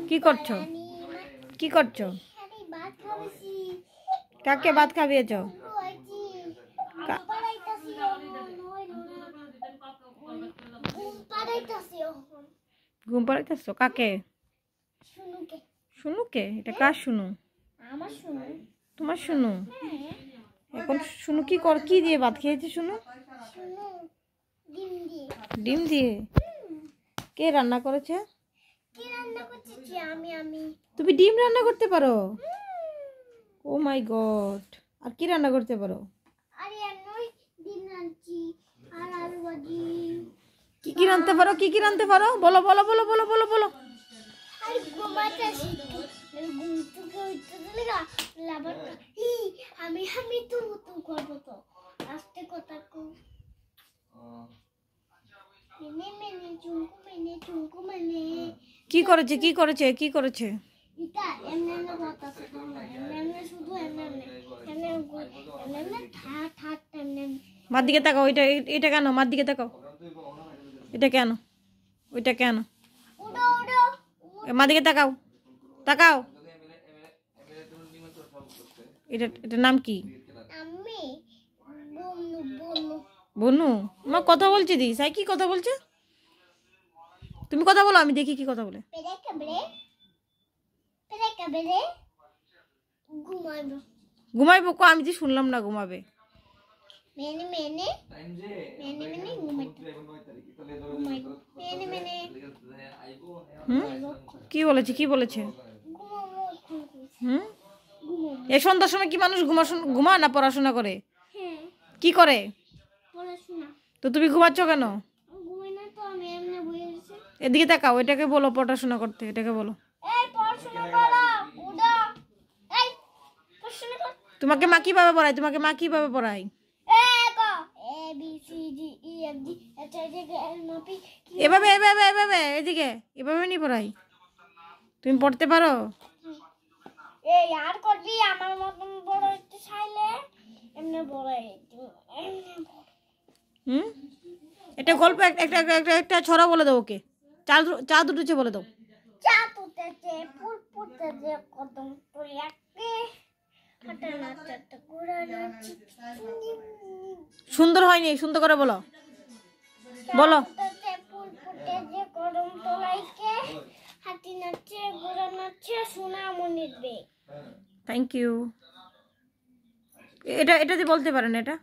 কি করছো? কি করছো? কাকে ভাত খাবিয়েছ? ঘুম পাড়াইতেছো কাকে? শুনুকে? এটা কার শুনু? তোমার শুনু? এখন শুনু কি দিয়ে ভাত খেয়েছে শুনু? ডিম দিয়ে? কে রান্না করেছে? তুমি ডিম রান্না করতে পারো? ও মাই গড! আর কি রান্না করতে পারো? কি রাঁধতে পারো? কি রাঁধতে পারো? বলো বলো বলো বলো বলো বলো। কি করেছে? কি করেছে? কি করেছে? মার দিকে তাকাও। এটা কেন? মার দিকে তাকাও। এটা কেন? ওইটা কেন? মার দিকে তাকাও। তাকাও। এটার নাম কি? বনু। মা কথা বলছে দি। সাই কি কথা বলছে? তুমি কথা বলো, আমি দেখি কি কথা বলে। ঘুমাইবো? আমি তো শুনলাম না ঘুমাবে। কি বলেছে? কি বলেছে? এই সন্ধ্যার সময় কি মানুষ ঘুমায় না পড়াশোনা করে? কি করে? তো তুমি ঘুমাচ্ছ কেন? এদিকে তাকাও। এটাকে বলো পড়াশোনা করতে। এটাকে বলো। তোমাকে মা কিভাবে পড়ায়? তোমাকে মা কিভাবে পড়ায়? এভাবে এভাবে এভাবে এদিকে এভাবে নি পড়াই। তুমি পড়তে পারো? এটা গল্প একটা একটা একটা ছড়া বলে দাও ওকে। চাঁদ উঠেছে বলে দাও। সুন্দর হয়নি, সুন্দর করে বলো। বলো। Thank you. এটা দিয়ে বলতে পারেন এটা।